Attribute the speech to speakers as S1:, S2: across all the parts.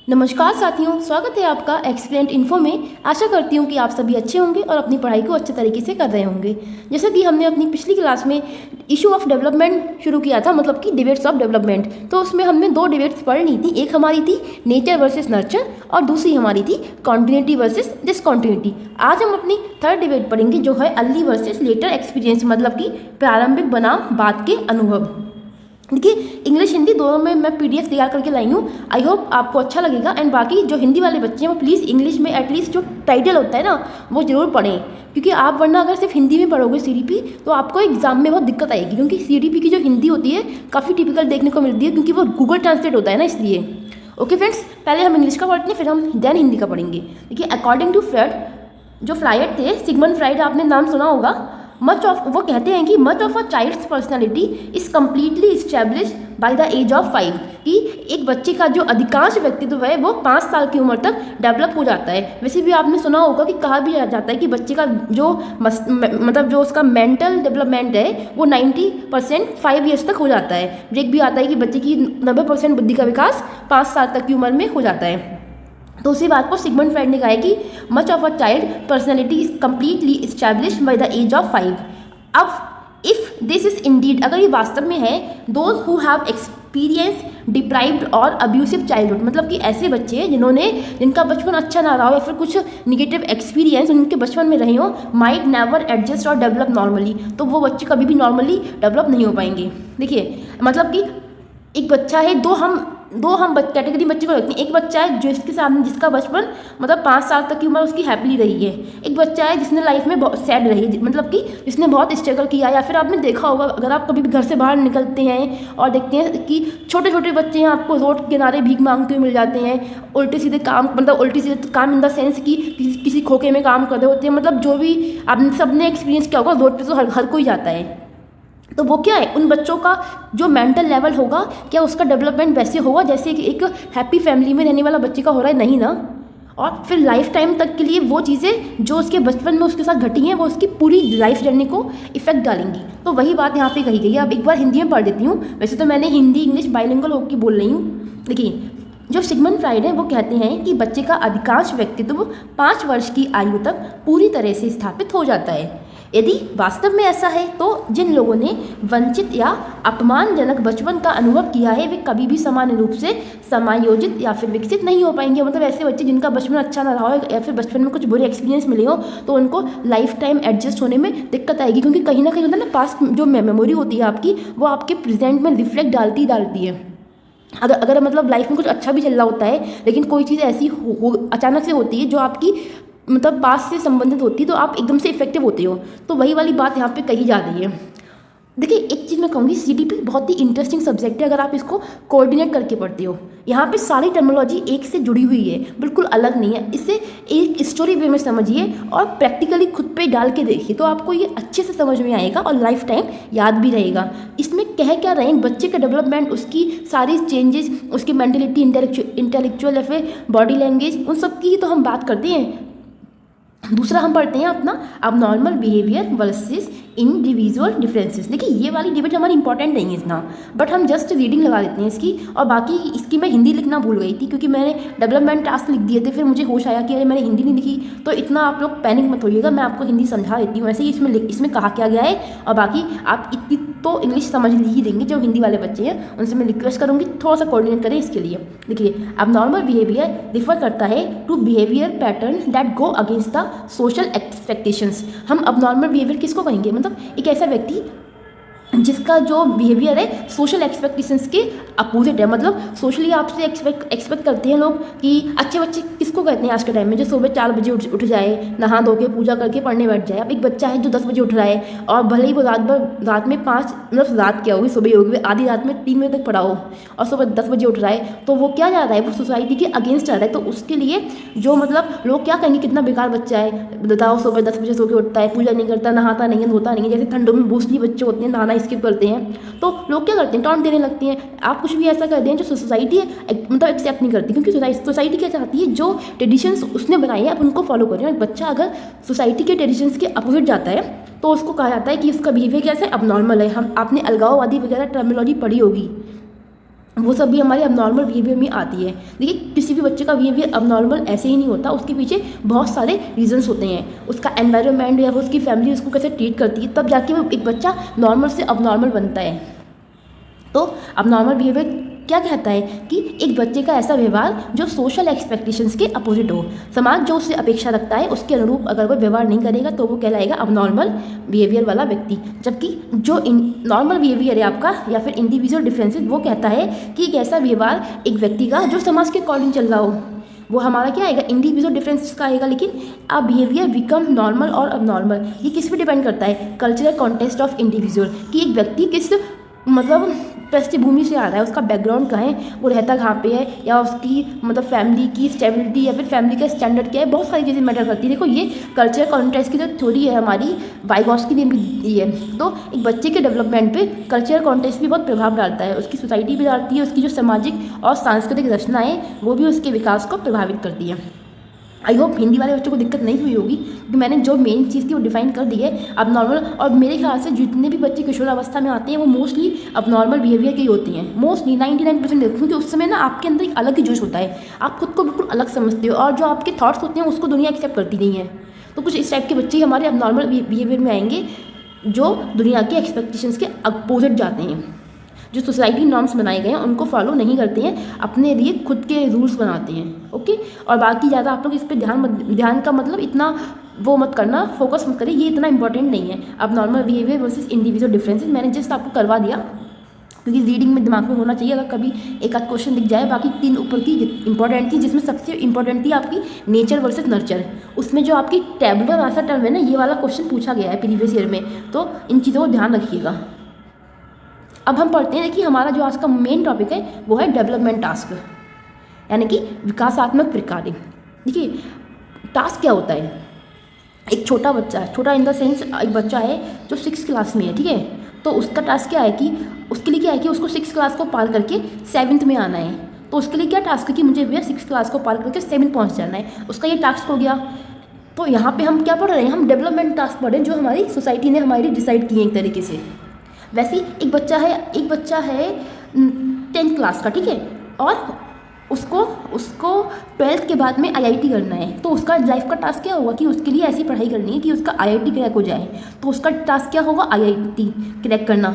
S1: नमस्कार साथियों, स्वागत है आपका एक्सप्लेंट इन्फो में। आशा करती हूँ कि आप सभी अच्छे होंगे और अपनी पढ़ाई को अच्छे तरीके से कर रहे होंगे। जैसा कि हमने अपनी पिछली क्लास में इशू ऑफ डेवलपमेंट शुरू किया था, मतलब कि डिबेट्स ऑफ डेवलपमेंट, तो उसमें हमने दो डिबेट्स पढ़ ली थी। एक हमारी थी नेचर वर्सेस नर्चर और दूसरी हमारी थी कॉन्टिन्यूटी वर्सेस डिसकॉन्टिन्यूटी। आज हम अपनी थर्ड डिबेट पढ़ेंगे जो है अर्ली वर्सेस लेटर एक्सपीरियंस, मतलब कि प्रारंभिक बनाम बाद के अनुभव। देखिए, इंग्लिश हिंदी दोनों में मैं पीडीएफ तैयार करके लाई हूँ। आई होप आपको अच्छा लगेगा। एंड बाकी जो हिंदी वाले बच्चे हैं वो प्लीज़ इंग्लिश में एटलीस्ट जो टाइटल होता है ना वो ज़रूर पढ़ें, क्योंकि आप वरना अगर सिर्फ हिंदी में पढ़ोगे सीडीपी तो आपको एग्जाम में बहुत दिक्कत आएगी, क्योंकि सीडीपी की जो हिंदी होती है काफ़ी टिपिकल देखने को मिलती है, क्योंकि वो गूगल ट्रांसलेट होता है ना, इसलिए। ओके फ्रेंड्स, पहले हम इंग्लिश का पढ़ते हैं, फिर हम देन हिंदी का पढ़ेंगे। देखिए, अकॉर्डिंग टू फ्रायड, जो फ्रायड थे, सिगमंड फ्रायड, आपने नाम सुना होगा। वो कहते हैं कि much of a child's personality is completely establish by the age of 5, कि एक बच्चे का जो अधिकांश व्यक्तित्व है वो 5 साल की उम्र तक डेवलप हो जाता है। वैसे भी आपने सुना होगा कि कहा भी जाता है कि बच्चे का जो मतलब जो उसका मेंटल डेवलपमेंट है वो 90% 5 ईयर्स तक हो जाता है। एक भी आता है कि बच्चे की 90% बुद्धि का विकास 5 साल तक की उम्र में हो जाता है। तो उसी बात को सिगमंड फ्रायड ने कहा है कि much of a child personality is completely established by the age of 5। अब इफ दिस इज इंडीड, अगर ये वास्तव में है, those who have experience deprived और अब्यूसिव चाइल्डहुड, मतलब कि ऐसे बच्चे जिनका बचपन अच्छा ना रहा हो या फिर कुछ निगेटिव एक्सपीरियंस उनके बचपन में रहे हो, माइट नेवर एडजस्ट और डेवलप नॉर्मली, तो वो बच्चे कभी भी नॉर्मली डेवलप नहीं हो पाएंगे। देखिए, मतलब कि एक बच्चा है, दो हम कैटेगरी बच्चे को रखते हैं। एक बच्चा है जिसका बचपन मतलब 5 साल तक की उम्र उसकी हैप्पीली रही है। एक बच्चा है जिसने लाइफ में बहुत सैड रही, मतलब कि जिसने बहुत स्ट्रगल किया। या फिर आपने देखा होगा, अगर आप कभी भी घर से बाहर निकलते हैं और देखते हैं कि छोटे छोटे बच्चे हैं आपको रोड के किनारे भीख मांगते हुए मिल जाते हैं, उल्टे सीधे काम इन द सेंस कि किसी खोखे में काम कर रहे होते हैं। मतलब जो भी आप सबने एक्सपीरियंस किया होगा, रोड पर तो हर कोई जाता है। तो वो क्या है, उन बच्चों का जो मेंटल लेवल होगा, क्या उसका डेवलपमेंट वैसे होगा जैसे कि एक हैप्पी फैमिली में रहने वाला बच्चे का हो रहा है? नहीं ना। और फिर लाइफ टाइम तक के लिए वो चीज़ें जो उसके बचपन में उसके साथ घटी हैं वो उसकी पूरी लाइफ जर्नी को इफेक्ट डालेंगी। तो वही बात यहाँ पे कही गई है। अब एक बार हिंदी में पढ़ देती हूँ। वैसे तो मैंने हिंदी इंग्लिश बाइलिंगुअल होकर बोल रही हूँ। देखिए, जो सिगमंड फ्रायड है वो कहते हैं कि बच्चे का अधिकांश व्यक्तित्व 5 वर्ष की आयु तक पूरी तरह से स्थापित हो जाता है। यदि वास्तव में ऐसा है तो जिन लोगों ने वंचित या अपमानजनक बचपन का अनुभव किया है वे कभी भी समान रूप से समायोजित या फिर विकसित नहीं हो पाएंगे। मतलब ऐसे बच्चे जिनका बचपन अच्छा ना रहा हो या फिर बचपन में कुछ बुरे एक्सपीरियंस मिले हो तो उनको लाइफ टाइम एडजस्ट होने में दिक्कत आएगी, क्योंकि कहीं ना कहीं होता है ना, पास्ट जो मेमोरी होती है आपकी वो आपके प्रेजेंट में रिफ्लेक्ट डालती है। अगर मतलब लाइफ में कुछ अच्छा भी चल रहा होता है लेकिन कोई चीज़ ऐसी अचानक से होती है जो आपकी मतलब पास्ट से संबंधित होती है तो आप एकदम से इफेक्टिव होते हो। तो वही वाली बात यहाँ पे कही जा रही है। देखिए, एक चीज़ मैं कहूँगी, सीडीपी बहुत ही इंटरेस्टिंग सब्जेक्ट है अगर आप इसको कोऑर्डिनेट करके पढ़ते हो। यहाँ पे सारी टर्मिनोलॉजी एक से जुड़ी हुई है, बिल्कुल अलग नहीं है। इसे एक स्टोरी वे में समझिए और प्रैक्टिकली खुद पे डाल के देखिए तो आपको ये अच्छे से समझ में आएगा और लाइफ टाइम याद भी रहेगा। इसमें कह क्या रहे हैं, बच्चे का डेवलपमेंट, उसकी सारी चेंजेस, उसकी मेंटलिटी, इंटेलेक्चुअल या फिर बॉडी लैंग्वेज, उन सब की तो हम बात करते हैं। दूसरा हम पढ़ते हैं अपना abnormal behaviour versus individual differences. देखिए, ये वाली डिबेट हमारी इंपॉर्टेंट नहीं है इतना, बट हम जस्ट रीडिंग लगा देते हैं इसकी। और बाकी इसकी मैं हिंदी लिखना भूल गई थी क्योंकि मैंने डेवलपमेंट टास्क लिख दिए थे, फिर मुझे होश आया कि अरे मैंने हिंदी नहीं लिखी। तो इतना आप लोग पैनिक मत होइएगा, मैं आपको हिंदी समझा देती हूँ। ऐसे ही इसमें कहा क्या गया है, और बाकी आप इतनी तो इंग्लिश समझ ही लेंगे जो हिंदी वाले बच्चे हैं। उनसे मैं रिक्वेस्ट करूँगी थोड़ा सा कोऑर्डिनेट करें इसके लिए। देखिए, अबनॉर्मल बिहेवियर रिफर करता है to behaviour pattern that go against the social expectations. हम अबनॉर्मल बिहेवियर किसको कहेंगे, मतलब एक ऐसा व्यक्ति जिसका जो बिहेवियर है सोशल एक्सपेक्टेशंस के अपोजिट है। मतलब सोशली आपसे एक्सपेक्ट करते हैं लोग कि अच्छे बच्चे किसको कहते हैं आज के टाइम में, जो सुबह 4 बजे उठ जाए, नहा धो के पूजा करके पढ़ने बैठ जाए। अब एक बच्चा है जो 10 बजे उठ रहा है और भले ही वो रात में 5 मतलब रात क्या होगी, सुबह होगी, आधी रात में 3 बजे तक पढ़ा हो और सुबह 10 बजे उठ रहा है, तो वो क्या जा रहा है, वो सोसाइटी के अगेंस्ट जा रहा है। तो उसके लिए जो मतलब लोग क्या कहेंगे, कितना बेकार बच्चा है, बताओ सुबह 10 बजे सो के उठता है, पूजा नहीं करता, नहाता नहीं है, धोता नहीं है। जैसे ठंडों में मोस्टली बच्चे होते हैं नहाना स्किप करते हैं, तो लोग क्या करते हैं, टॉन्ट देने लगते हैं। आप कुछ भी ऐसा करते हैं जो सोसाइटी मतलब एक्सेप्ट नहीं करती, क्योंकि सोसाइटी क्या चाहती है, जो ट्रेडिशंस उसने बनाए हैं आप उनको फॉलो करें। और बच्चा अगर सोसाइटी के ट्रेडिशंस के अपोजिट जाता है तो उसको कहा जाता है कि उसका बिहेवियर कैसा है, अब नॉर्मल है। आपने अलगाववादी वगैरह टर्मिनोलॉजी पढ़ी होगी। वो सब भी हमारे अबनॉर्मल बिहेवियर में आती है। देखिए किसी भी बच्चे का बिहेवियर अबनॉर्मल ऐसे ही नहीं होता, उसके पीछे बहुत सारे रीजंस होते हैं। उसका एनवायरनमेंट या फिर उसकी फैमिली उसको कैसे ट्रीट करती है, तब जाके वो एक बच्चा नॉर्मल से अबनॉर्मल बनता है। तो अबनॉर्मल बिहेवियर क्या कहता है कि एक बच्चे का ऐसा व्यवहार जो सोशल एक्सपेक्टेशंस के अपोजिट हो। समाज जो उससे अपेक्षा रखता है उसके अनुरूप अगर वो व्यवहार नहीं करेगा तो वो कहलाएगा अबनॉर्मल बिहेवियर वाला व्यक्ति। जबकि जो नॉर्मल बिहेवियर है आपका या फिर इंडिविजुअल डिफरेंसेस, वो कहता है कि एक ऐसा व्यवहार एक व्यक्ति का जो समाज के अकॉर्डिंग चल रहा हो, वो हमारा क्या आएगा, इंडिविजुअल डिफरेंसेस का आएगा। लेकिन अब बिहेवियर बिकम नॉर्मल और अबनॉर्मल, ये किस पे डिपेंड करता है, कल्चरल कॉन्टेक्स्ट ऑफ इंडिविजुअल, कि एक व्यक्ति किस मतलब पृष्ठभूमि से आ रहा है, उसका बैकग्राउंड कहाँ है, वो रहता कहाँ पे है, या उसकी मतलब फैमिली की स्टेबिलिटी या फिर फैमिली का स्टैंडर्ड क्या है, बहुत सारी चीज़ें मैटर करती है। देखो ये कल्चरल कॉन्टेक्स्ट की जो थ्योरी है हमारी वाइगॉस्की ने भी दी है। तो एक बच्चे के डेवलपमेंट पे कल्चरल कॉन्टेक्स्ट भी बहुत प्रभाव डालता है, उसकी सोसाइटी भी डालती है, उसकी जो सामाजिक और सांस्कृतिक रचना है वो भी उसके विकास को प्रभावित करती है। आई होप हिंदी वाले बच्चों को दिक्कत नहीं हुई होगी, क्योंकि मैंने जो मेन चीज़ थी वो डिफाइन कर दी है अब नॉर्मल। और मेरे ख्याल से जितने भी बच्चे किशोरावस्था में आते हैं वो मोस्टली अब नॉर्मल बिहेवियर के ही होते हैं, मोस्टली 99% देखो, क्योंकि उस समय ना आपके अंदर एक अलग ही जोश होता है, आप खुद को बिल्कुल अलग समझते हो और जो आपके थॉट्स होते हैं उसको दुनिया एक्सेप्ट करती नहीं है। तो कुछ इस टाइप के बच्चे हमारे अब नॉर्मल बिहेवियर में आएंगे जो दुनिया के एक्सपेक्टेशंस के अपोजिट जाते हैं, जो सोसाइटी नॉर्म्स बनाए गए हैं उनको फॉलो नहीं करते हैं, अपने लिए खुद के रूल्स बनाते हैं। ओके, और बाकी ज़्यादा आप लोग इस पर ध्यान का मतलब इतना वो मत करना, फोकस मत करिए, ये इतना इंपॉर्टेंट नहीं है। अब normal behaviour versus individual differences मैंने जस्ट आपको करवा दिया, क्योंकि रीडिंग में दिमाग में होना चाहिए। अगर कभी एक आध क्वेश्चन दिख जाए, बाकी 3 ऊपर की इंपॉर्टेंट थी, जिसमें सबसे इंपॉर्टेंट थी आपकी नेचर वर्सेस नर्चर। उसमें जो आपकी टैबुलर आंसर टर्म है ना, ये वाला क्वेश्चन पूछा गया है प्रीवियस ईयर में, तो इन चीज़ों को ध्यान रखिएगा। अब हम पढ़ते हैं, देखिए हमारा जो आज का मेन टॉपिक है वो है डेवलपमेंट टास्क, यानी कि विकासात्मक प्रक्रिया। देखिए टास्क क्या होता है, एक छोटा बच्चा है, छोटा इन द सेंस एक बच्चा है जो 6th क्लास में है, ठीक है, तो उसका टास्क क्या है कि उसके लिए क्या है कि उसको 6th क्लास को पार करके 7th में आना है। तो उसके लिए क्या टास्क है कि मुझे भैया 6th क्लास को पार करके 7th पहुँच जाना है, उसका ये टास्क हो गया। तो यहाँ पे हम क्या पढ़ रहे हैं, हम डेवलपमेंट टास्क पढ़ रहे हैं जो हमारी सोसाइटी ने हमारी डिसाइड किए एक तरीके से। वैसे एक बच्चा है 10th क्लास का, ठीक है, और उसको 12th के बाद में IIT करना है। तो उसका लाइफ का टास्क क्या होगा कि उसके लिए ऐसी पढ़ाई करनी है कि उसका IIT क्रैक हो जाए। तो उसका टास्क क्या होगा, IIT क्रैक करना।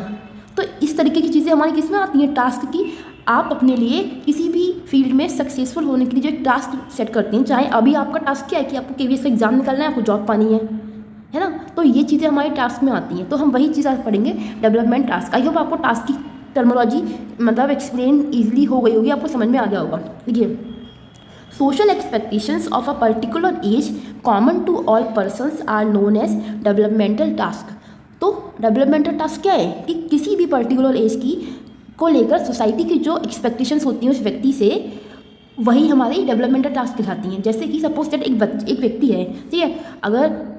S1: तो इस तरीके की चीज़ें हमारी किस में आती हैं, टास्क की। आप अपने लिए किसी भी फील्ड में सक्सेसफुल होने के लिए जो टास्क सेट करते हैं, चाहे अभी आपका टास्क क्या है कि आपको KVS का एग्जाम निकालना है, आपको जॉब पानी है ना, तो ये चीज़ें हमारे टास्क में आती हैं। तो हम वही चीज़ आज पढ़ेंगे, डेवलपमेंट टास्क। आई होप आपको टास्क की टर्मोलॉजी मतलब एक्सप्लेन ईजिली हो गई होगी, आपको समझ में आ गया होगा। देखिए social expectations of a particular age common to all persons are known as developmental task. तो डेवलपमेंटल टास्क क्या है कि किसी भी पर्टिकुलर एज की को लेकर सोसाइटी की जो एक्सपेक्टेशंस होती हैं उस व्यक्ति से, वही हमारी डेवलपमेंटल टास्क कहलाती हैं। जैसे कि सपोज दैट एक व्यक्ति है, ठीक है, अगर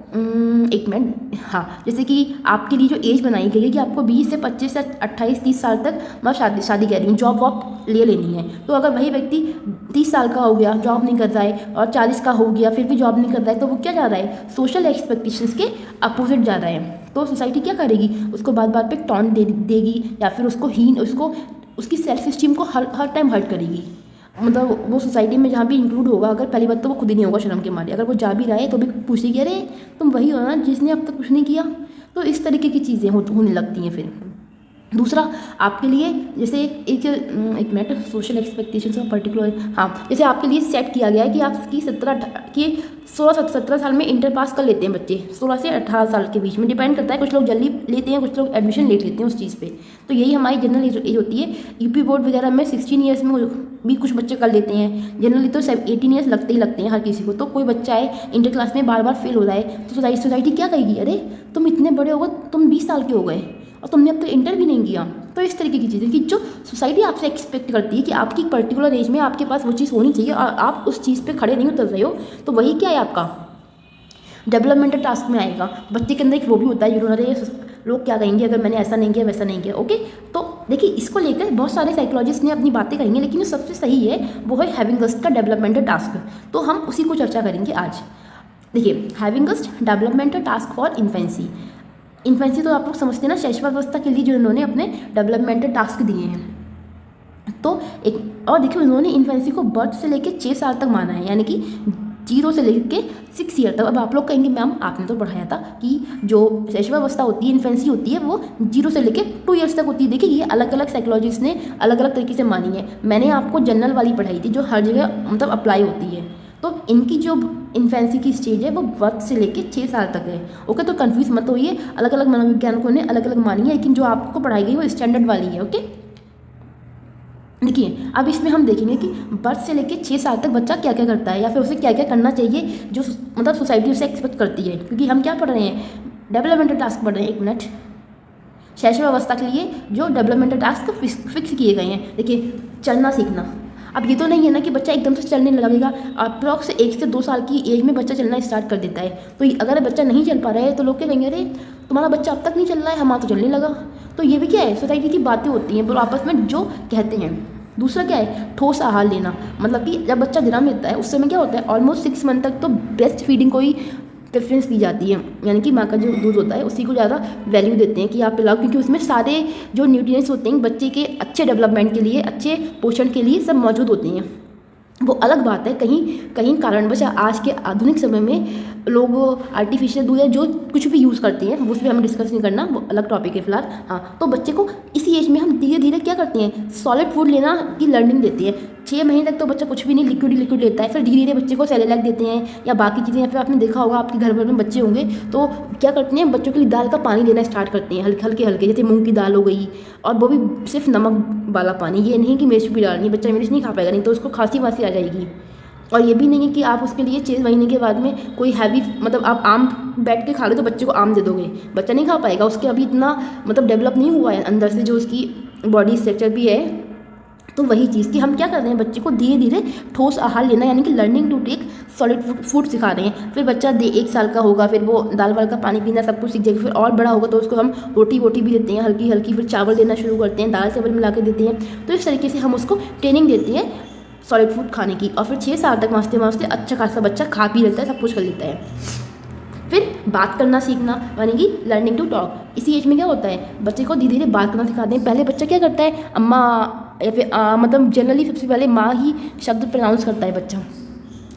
S1: एक मिनट, हाँ, जैसे कि आपके लिए जो एज बनाई गई है कि आपको 20 से 25 से 28-30 साल तक मैं शादी कह रही हूँ, जॉब वॉब ले लेनी है। तो अगर वही व्यक्ति 30 साल का हो गया, जॉब नहीं कर रहा है, और 40 का हो गया फिर भी जॉब नहीं कर रहा है, तो वो क्या जा रहा है, सोशल एक्सपेक्टेशंस के अपोजिट जा रहा है। तो सोसाइटी क्या करेगी, उसको बात बात पे टॉन्ट देगी, या फिर उसकी सेल्फ स्टीम को हर टाइम हर्ट करेगी। मतलब वो सोसाइटी में जहाँ भी इंक्लूड होगा, अगर पहली बात तो वो खुद ही नहीं होगा शर्म के मारे, अगर वो जा भी रहा है तो भी पूछेगी अरे तुम वही हो ना जिसने अब तक कुछ नहीं किया। तो इस तरीके की चीज़ें होने लगती हैं। फिर दूसरा आपके लिए जैसे एक minute, social expectations of particular, हाँ, जैसे आपके लिए सेट किया गया है कि आपकी 16-17 साल में इंटर पास कर लेते हैं बच्चे, 16 से 18 साल के बीच में, डिपेंड करता है, कुछ लोग जल्दी लेते हैं, कुछ लोग एडमिशन लेट लेते हैं उस चीज़ पे। तो यही हमारी जनरल एज होती है। यूपी बोर्ड वगैरह में 16 ईयर्स में भी कुछ बच्चे कर लेते हैं, जनरली तो 18 ईयर्स लगते हैं हर किसी को। तो कोई बच्चा है इंटर क्लास में बार बार फेल हो रहा है, तो सोसाइटी क्या कहेगी, अरे तुम इतने बड़े हो गए, तुम 20 साल के हो गए और तुमने अब तक इंटर भी नहीं किया। तो इस तरीके की चीज़ें कि जो सोसाइटी आपसे एक्सपेक्ट करती है कि आपकी एक पर्टिकुलर एज में आपके पास वो चीज़ होनी चाहिए और आप उस चीज़ पे खड़े नहीं उतर रहे हो, तो वही क्या है आपका डेवलपमेंटल टास्क में आएगा। बच्चे के अंदर एक वो भी होता है, अरे लोग क्या कहेंगे अगर मैंने ऐसा नहीं किया वैसा नहीं किया। ओके, तो देखिए इसको लेकर बहुत सारे साइकोलॉजिस्ट ने अपनी बातें कही हैं, लेकिन जो सबसे सही है वो है हैविंगस्ट का डेवलपमेंटल टास्क। तो हम उसी को चर्चा करेंगे आज। देखिए हैविंगस्ट डेवलपमेंटल टास्क फॉर इन्फेंसी तो आप लोग समझते हैं ना, शैशवावस्था के लिए जो इन्होंने अपने डेवलपमेंटल टास्क दिए हैं। तो एक और देखिए उन्होंने इन्फेंसी को बर्थ से लेकर 6 साल तक माना है, यानी कि 0 से लेकर 6 ईयर तक। अब आप लोग कहेंगे मैम आपने तो पढ़ाया था कि जो शैशवावस्था होती है, इन्फेंसी होती है, वो 0 से लेकर 2 ईयर्स तक होती है। देखिए ये अलग अलग साइकोलॉजिस्ट ने अलग अलग तरीके से मानी है। मैंने आपको जनरल वाली पढ़ाई थी जो हर जगह मतलब अप्लाई होती है। तो इनकी जो इन्फेंसी की स्टेज है वो बर्थ से लेके 6 साल तक है। ओके, तो कंफ्यूज मत होइए, अलग अलग मनोवैज्ञानिकों ने अलग अलग मानी है, लेकिन जो आपको पढ़ाई गई वो स्टैंडर्ड वाली है। ओके, देखिए अब इसमें हम देखेंगे कि बर्थ से लेके 6 साल तक बच्चा क्या क्या करता है या फिर उसे क्या क्या करना चाहिए जो मतलब सोसाइटी उसे एक्सपेक्ट करती है। क्योंकि हम क्या पढ़ रहे हैं, डेवलपमेंटल टास्क पढ़ रहे हैं। एक मिनट, शैशवावस्था के लिए जो डेवलपमेंटल टास्क फिक्स किए गए हैं। देखिए चलना सीखना, अब ये तो नहीं है ना कि बच्चा एकदम से चलने लगेगा। अप्रॉक्स 1 से 2 साल की एज में बच्चा चलना स्टार्ट कर देता है। तो अगर बच्चा नहीं चल पा रहा है तो लोग क्या कहेंगे, अरे तुम्हारा बच्चा अब तक नहीं चल रहा है, हमारा तो चलने लगा। तो ये भी क्या है, सोसाइटी की बातें होती हैं, वो आपस में जो कहते हैं। दूसरा क्या है, ठोस आहार लेना, मतलब कि जब बच्चा जन्म लेता है उस समय क्या होता है, ऑलमोस्ट 6 मंथ तक तो ब्रेस्ट फीडिंग को ही प्रेफरेंस दी जाती है, यानी कि माँ का जो दूध होता है उसी को ज़्यादा वैल्यू देते हैं कि आप पिलाओ, क्योंकि उसमें सारे जो न्यूट्रिएंट्स होते हैं बच्चे के अच्छे डेवलपमेंट के लिए, अच्छे पोषण के लिए सब मौजूद होते हैं। वो अलग बात है, कहीं कहीं कारणवश आज के आधुनिक समय में लोग आर्टिफिशियल दूध या जो कुछ भी यूज़ करते हैं उस पर हमें डिस्कस नहीं करना, वो अलग टॉपिक है फिलहाल। हाँ, तो बच्चे को इसी एज में हम धीरे धीरे क्या करते हैं, सॉलिड फूड लेना की लर्निंग देते हैं। 6 महीने तक तो बच्चा कुछ भी नहीं, लिक्विड ही लिक्विड लेता है। फिर धीरे धीरे बच्चे को सेरेलैक देते हैं या बाकी चीज़ें, या फिर आपने देखा होगा आपके घर भर में बच्चे होंगे तो क्या करते हैं, बच्चों के लिए दाल का पानी देना स्टार्ट करते हैं, हल्के हल्के हल्के, जैसे मूंग की दाल हो गई, और वो भी सिर्फ नमक वाला पानी। ये नहीं कि मिर्च भी डालनी, बच्चा मिर्च नहीं खा पाएगा, नहीं तो उसको खांसी वासी आ जाएगी। और ये भी नहीं है कि आप उसके लिए 6 महीने के बाद में कोई हैवी, मतलब आप आम बैठ के खा रहे तो बच्चे को आम दे दोगे, बच्चा नहीं खा पाएगा, उसके अभी इतना मतलब डेवलप नहीं हुआ है अंदर से जो उसकी बॉडी स्ट्रक्चर भी है। तो वही चीज़ कि हम क्या कर रहे हैं, बच्चे को धीरे धीरे ठोस आहार लेना, यानी कि learning to take solid food सिखा रहे हैं। फिर बच्चा 1 साल का होगा, फिर वो दाल वाल का पानी पीना सब कुछ सीख जाएगा। फिर और बड़ा होगा तो उसको हम रोटी वोटी भी देते हैं हल्की हल्की, फिर चावल देना शुरू करते हैं, दाल चावल मिला के देते हैं। तो इस तरीके से हम उसको ट्रेनिंग देते हैं सॉलिड फूड खाने की, और फिर 6 साल तक वास्ते वास्ते अच्छा खासा बच्चा खा पी लेता है, सब कुछ कर लेता है। फिर बात करना सीखना, यानी कि लर्निंग टू टॉक। इसी एज में क्या होता है, बच्चे को धीरे धीरे बात करना सिखाते हैं। पहले बच्चा क्या करता है, अम्मा या फिर मतलब जनरली सबसे पहले माँ ही शब्द प्रोनाउंस करता है बच्चा,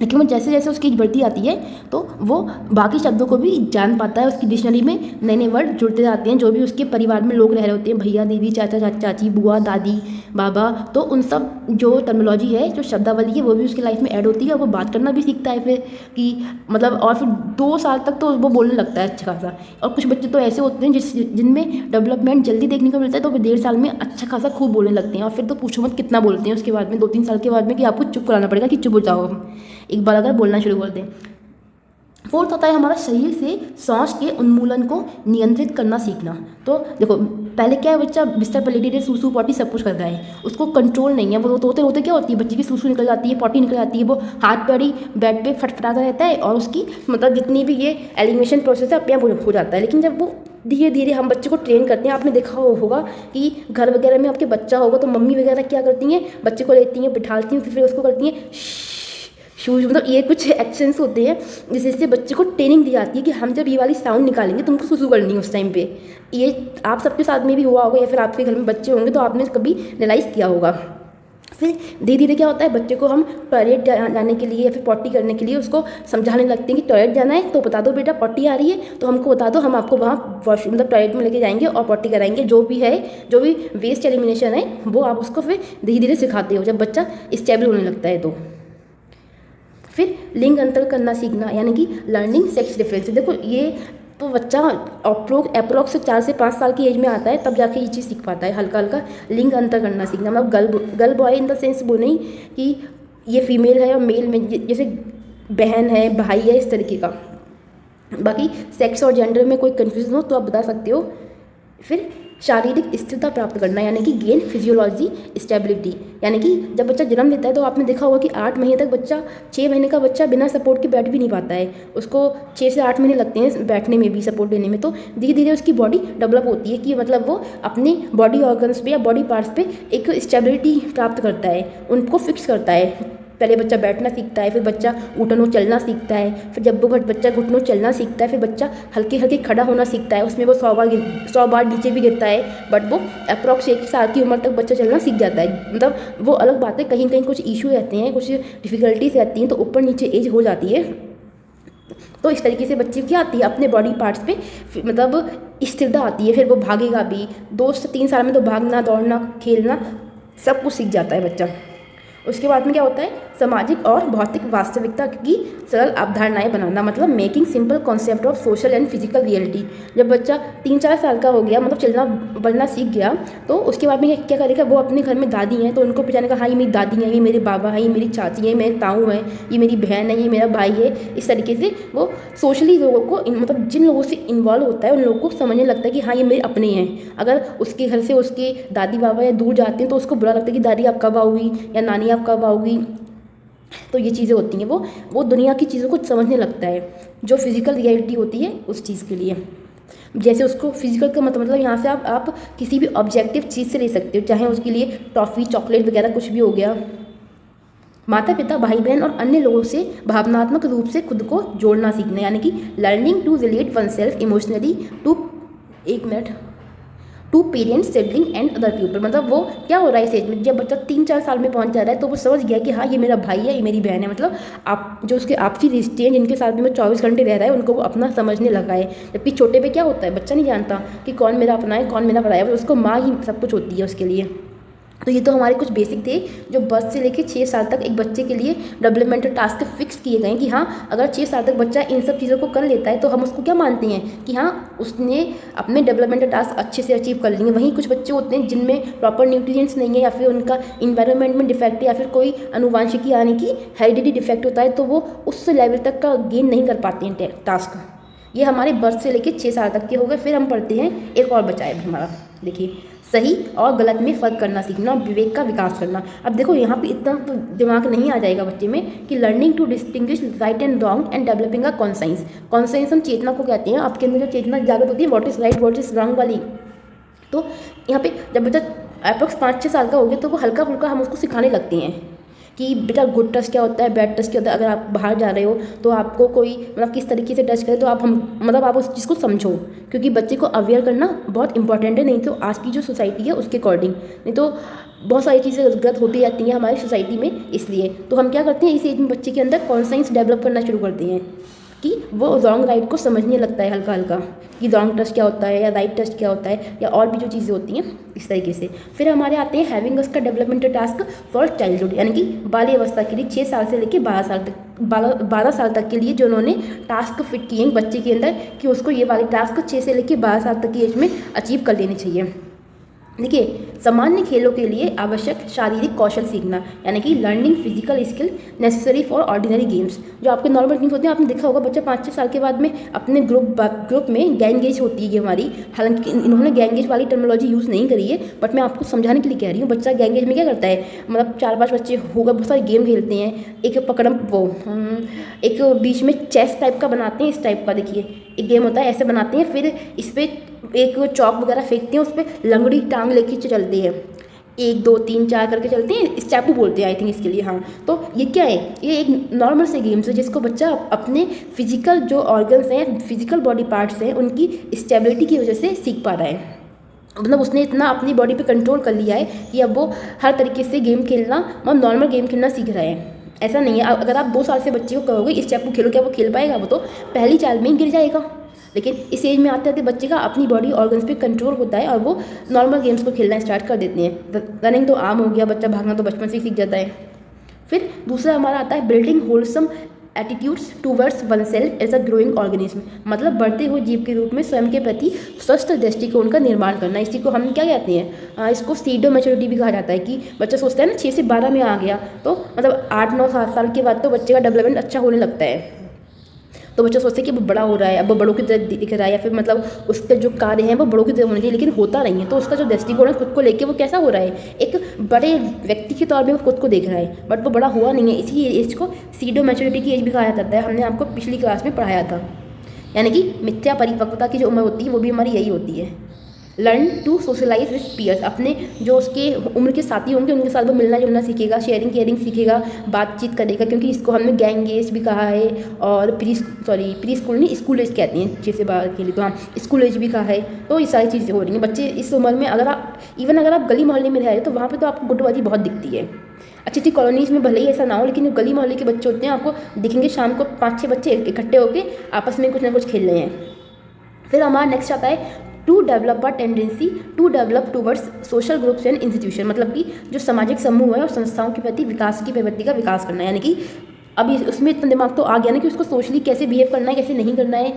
S1: लेकिन वो जैसे जैसे उसकी एज बढ़ती आती है तो वो बाकी शब्दों को भी जान पाता है। उसकी डिक्शनरी में नए नए वर्ड जुड़ते जाते हैं, जो भी उसके परिवार में लोग रह रहे होते हैं, भैया दीदी चाचा चाची बुआ दादी बाबा, तो उन सब जो टर्मिनोलॉजी है, जो शब्दावली है, वो भी उसकी लाइफ में ऐड होती है और वो बात करना भी सीखता है। फिर कि मतलब और फिर 2 साल तक तो वो बोलने लगता है अच्छा खासा। और कुछ बच्चे तो ऐसे होते हैं जिनमें डेवलपमेंट जल्दी देखने को मिलता है, तो वो 1.5 साल में अच्छा खासा खूब बोलने लगते हैं, और फिर तो पूछो मत कितना बोलते हैं उसके बाद में, 2-3 साल के बाद में, कि आपको चुप कराना पड़ेगा कि चुप हो जाओ एक बार अगर बोलना शुरू कर दें। 4th होता है हमारा शरीर से सांस के उन्मूलन को नियंत्रित करना सीखना। तो देखो पहले क्या है, बच्चा बिस्तर पर लेटे सूसू पॉटी सब कुछ कर रहा है, उसको कंट्रोल नहीं है। वो होते होते क्या होती है, बच्चे की सूसू निकल जाती है, पॉटी निकल जाती है, वो हाथ पैर ही बेड पे फटफटाता रहता है और उसकी मतलब जितनी भी ये एलिमिनेशन प्रोसेस है अपने आप हो जाता है। लेकिन जब वो धीरे धीरे हम बच्चे को ट्रेन करते हैं, आपने देखा होगा कि घर वगैरह में आपके बच्चा होगा तो मम्मी वगैरह क्या करती हैं, बच्चे को लेती हैं, बिठाती हैं, फिर उसको करती हैं शूज, मतलब ये कुछ एक्शंस होते हैं जिससे बच्चे को ट्रेनिंग दी जाती है कि हम जब ये वाली साउंड निकालेंगे तुमको सुसु करनी है उस टाइम पे। ये आप सबके साथ में भी हुआ होगा या फिर आपके घर में बच्चे होंगे तो आपने कभी रियलाइज़ किया होगा। फिर धीरे धीरे क्या होता है, बच्चे को हम टॉयलेट जाने के लिए या फिर पॉटी करने के लिए उसको समझाने लगते हैं कि टॉयलेट जाना है तो बता दो बेटा, पॉटी आ रही है तो हमको बता दो, हम आपको वहाँ वॉशरूम मतलब टॉयलेट में लेके जाएंगे और पॉटी कराएंगे। जो भी है, जो भी वेस्ट एलिमिनेशन है वो आप उसको फिर धीरे धीरे सिखाते हो जब बच्चा स्टेबल होने लगता है। तो फिर लिंग अंतर करना सीखना, यानी कि लर्निंग सेक्स डिफरेंस। देखो ये तो बच्चा अप्रोक्स से 4 से 5 साल की एज में आता है, तब जाके ये चीज़ सीख पाता है हल्का हल्का। लिंग अंतर करना सीखना मतलब girl boy in the sense वो नहीं कि ये फीमेल है और मेल में जैसे बहन है भाई है इस तरीके का। बाकी सेक्स और जेंडर में कोई कन्फ्यूजन हो तो आप बता सकते हो। फिर शारीरिक स्थिरता प्राप्त करना, यानी कि गेन फिजियोलॉजी स्टेबिलिटी, यानी कि जब बच्चा जन्म लेता है तो आपने देखा होगा कि 8 महीने तक बच्चा 6 महीने का बच्चा बिना सपोर्ट के बैठ भी नहीं पाता है, उसको 6 से 8 महीने लगते हैं बैठने में भी, सपोर्ट देने में। तो धीरे धीरे उसकी बॉडी डेवलप होती है कि मतलब वो अपने बॉडी ऑर्गन्स पे या बॉडी पार्ट्स पे एक स्टेबिलिटी प्राप्त करता है, उनको फिक्स करता है। पहले बच्चा बैठना सीखता है, फिर बच्चा उठनो चलना सीखता है, फिर जब वो बच्चा घुटनों चलना सीखता है, फिर बच्चा हल्के हल्के खड़ा होना सीखता है। उसमें वो 100 बार नीचे भी गिरता है, बट वो अप्रॉक्स 1 साल की उम्र तक बच्चा चलना सीख जाता है। मतलब वो अलग बात है, कहीं कहीं कुछ इशू रहते हैं, कुछ डिफ़िकल्टीज रहती हैं, तो ऊपर नीचे एज हो जाती है। तो इस तरीके से बच्चे की आती है अपने बॉडी पार्ट्स पे मतलब स्थिरता आती है, फिर वो भागेगा भी। 2 से 3 साल में तो भागना, दौड़ना, खेलना सब कुछ सीख जाता है बच्चा। उसके बाद में क्या होता है, सामाजिक और भौतिक वास्तविकता की सरल अवधारणाएं बनाना, मतलब making simple concept of social and physical reality. जब बच्चा 3-4 साल का हो गया, मतलब चलना बढ़ना सीख गया, तो उसके बाद में क्या करेगा, वो अपने घर में दादी हैं तो उनको पहचानेगा, हाँ ये मेरी दादी है, ये मेरे बाबा हैं, ये मेरी चाची है, मेरे ताऊ हैं, ये मेरी बहन है, ये मेरा भाई है। इस तरीके से वो सोशली लोगों को मतलब जिन लोगों से इन्वॉल्व होता है उन लोगों को समझने लगता है कि हाँ ये मेरे अपने हैं। अगर उसके घर से उसके दादी बाबा या दूर जाते हैं तो उसको बुरा लगता है कि दादी आप कब आओगी या नानी आप कब आओगी। तो ये चीज़ें होती हैं, वो दुनिया की चीज़ों को समझने लगता है, जो फिज़िकल रियलिटी होती है उस चीज़ के लिए। जैसे उसको फिजिकल का मतलब यहाँ से आप किसी भी ऑब्जेक्टिव चीज़ से ले सकते हो, चाहे उसके लिए टॉफ़ी, चॉकलेट वगैरह कुछ भी हो गया। माता पिता, भाई बहन और अन्य लोगों से भावनात्मक रूप से खुद को जोड़ना सीखना, यानी कि learning to relate one self emotionally to parents, sibling and other people. मतलब वो क्या हो रहा है इस एज में, जब बच्चा 3-4 साल में पहुंच जा रहा है तो वो समझ गया कि हाँ ये मेरा भाई है, ये मेरी बहन है। मतलब आप जो उसके आपसी रिश्ते हैं जिनके साथ में वो 24 घंटे रह रहा है उनको वो अपना समझने लगा है। जबकि छोटे पे क्या होता है, बच्चा नहीं जानता कि कौन मेरा अपना है, कौन मेरा पराया है, उसको माँ ही सब कुछ होती है उसके लिए। तो ये तो हमारे कुछ बेसिक थे जो बर्थ से लेकर 6 साल तक एक बच्चे के लिए डेवलपमेंटल टास्क फिक्स किए गए हैं कि हाँ अगर 6 साल तक बच्चा इन सब चीज़ों को कर लेता है तो हम उसको क्या मानते हैं कि हाँ उसने अपने डेवलपमेंटल टास्क अच्छे से अचीव कर लिए। वहीं कुछ बच्चे होते हैं जिनमें प्रॉपर न्यूट्रिएंट्स नहीं है, या फिर उनका इन्वायरमेंट में डिफेक्ट है, या फिर कोई अनुवांशिकी यानी कि हेरिडिटी डिफेक्ट होता है, तो वो उस लेवल तक का गेन नहीं कर पाते हैं टास्क। ये हमारे बर्थ से लेकर 6 साल तक के हो गए। फिर हम पढ़ते हैं एक और बचा है हमारा, देखिए सही और गलत में फ़र्क करना सीखना और विवेक का विकास करना। अब देखो यहाँ पे इतना तो दिमाग नहीं आ जाएगा बच्चे में कि learning to distinguish right and wrong and developing a conscience. Conscience हम चेतना को कहते हैं। आपके अंदर जो चेतना जागृत होती है what is right what is wrong वाली, तो यहाँ पे जब बच्चा अप्रॉक्स 5-6 साल का हो गया तो वो हल्का फुल्का हम उसको सिखाने लगते हैं कि बेटा गुड टच क्या होता है, बैड टच क्या होता है। अगर आप बाहर जा रहे हो तो आपको कोई मतलब किस तरीके से टच करे तो आप उस चीज़ को समझो, क्योंकि बच्चे को अवेयर करना बहुत इंपॉर्टेंट है। नहीं तो आज की जो सोसाइटी है उसके अकॉर्डिंग, नहीं तो बहुत सारी चीज़ें गलत होती जाती हैं हमारी सोसाइटी में। इसलिए तो हम क्या करते हैं, इस एज में बच्चे के अंदर कॉन्साइंस डेवलप करना शुरू करते हैं कि वो रॉन्ग राइट को समझने लगता है हल्का हल्का, कि रॉन्ग टच क्या होता है या राइट टच क्या होता है, या और भी जो चीज़ें होती हैं इस तरीके से। फिर हमारे आते हैं हैविंग उसका डेवलपमेंटल टास्क फॉर चाइल्डहुड, यानी कि बाल्यावस्था के लिए 6 साल से लेकर 12 साल तक के लिए जो उन्होंने टास्क फिट किए हैं बच्चे के अंदर कि उसको ये वाले टास्क 6 से लेकर 12 साल तक की एज में अचीव कर लेने चाहिए। देखिए सामान्य खेलों के लिए आवश्यक शारीरिक कौशल सीखना, यानी कि learning physical skill necessary for ordinary games. जो आपके नॉर्मल गेम्स होते हैं, आपने देखा होगा बच्चा 5-6 साल के बाद में अपने ग्रुप में गैंगेज होती है ये हमारी। हालांकि इन्होंने गैंगेज वाली टर्मिनोलॉजी यूज़ नहीं करी है, बट मैं आपको समझाने के लिए कह रही हूँ। बच्चा गैंगेज में क्या करता है, मतलब 4-5 बच्चे होगा, बहुत सारे गेम खेलते हैं। एक पकड़म एक बीच में चेस टाइप का बनाते हैं, इस टाइप का देखिए एक गेम होता है, ऐसे बनाते हैं। फिर इस पर एक चौक वगैरह फेंकते हैं, उस पर लंगड़ी टांग लेके चलते हैं, 1 2 3 4 करके चलते हैं, स्टेपू बोलते हैं आई थिंक इसके लिए। हाँ तो ये क्या है, ये एक नॉर्मल से गेम्स है जिसको बच्चा अपने फिजिकल जो ऑर्गन्स हैं, फिजिकल बॉडी पार्ट्स हैं, उनकी स्टेबिलिटी की वजह से सीख पा रहा है। मतलब उसने इतना अपनी बॉडी पे कंट्रोल कर लिया है कि अब वो हर तरीके से गेम खेलना, मतलब नॉर्मल गेम खेलना सीख रहा है। ऐसा नहीं है अगर आप 2 साल से बच्चे को कहोगे स्टेपू खेलो, क्या वो खेल पाएगा? वो तो पहली चाल में ही गिर जाएगा। लेकिन इस एज में आते आते बच्चे का अपनी बॉडी ऑर्गन्स पे कंट्रोल होता है और वो नॉर्मल गेम्स को खेलना स्टार्ट कर देते हैं। रनिंग तो आम हो गया, बच्चा भागना तो बचपन से ही सीख जाता है। फिर दूसरा हमारा आता है building wholesome attitudes towards one self as a growing organism, मतलब बढ़ते हुए जीव के रूप में स्वयं के प्रति स्वस्थ दृष्टिकोण का निर्माण करना। इसी को हम क्या कहते हैं, इसको सीडो मैच्योरिटी भी कहा जाता है। कि बच्चा सोचता है ना 6 से 12 में आ गया तो मतलब 8-9 साल के बाद तो बच्चे का डेवलपमेंट अच्छा होने लगता है। तो बच्चा सोचता है कि वो बड़ा हो रहा है, अब वो बड़ों की तरह दिख रहा है, या फिर मतलब उसके जो कार्य हैं वो बड़ों की तरह होने चाहिए, लेकिन होता नहीं है। तो उसका जो दृष्टिकोण है खुद को लेके वो कैसा हो रहा है, एक बड़े व्यक्ति के तौर में वो खुद को देख रहा है, बट वो बड़ा हुआ नहीं है। इसी एज को सीडो मैच्योरिटी की एज भी कहा जाता है। हमने आपको पिछली क्लास में पढ़ाया था। यानी कि मिथ्या परिपक्वता की जो उम्र होती है वो भी हमारी यही होती है। Learn to socialise with peers, अपने जो उसके उम्र के साथी होंगे उनके साथ वो मिलना जुलना सीखेगा, शेयरिंग केयरिंग सीखेगा, बातचीत करेगा, क्योंकि इसको हमने गैंग एज भी कहा है और प्री स्कूल नहीं, स्कूल एज कहते हैं जैसे बाहर के लिए, तो हाँ स्कूल एज भी कहा है। तो ये सारी चीज़ें हो रही हैं बच्चे इस उम्र में। अगर आप गली मोहल्ले में रह रहे हो तो वहाँ पर तो आपको गुटबाजी बहुत दिखती है। अच्छी अच्छी कॉलोनीज़ में भले ही ऐसा ना हो, लेकिन जो गली मोहल्ले के बच्चे होते हैं आपको दिखेंगे शाम को 5-6 बच्चे इकट्ठे होकर आपस में कुछ ना कुछ खेल रहे हैं। फिर हमारा नेक्स्ट आता है to develop a tendency to develop towards social groups and institution, मतलब कि जो सामाजिक समूह है और संस्थाओं के प्रति विकास की प्रवृत्ति का विकास करना है। यानी कि अभी उसमें इतना दिमाग तो आ गया ना कि उसको सोशली कैसे बिहेव करना है, कैसे नहीं करना है।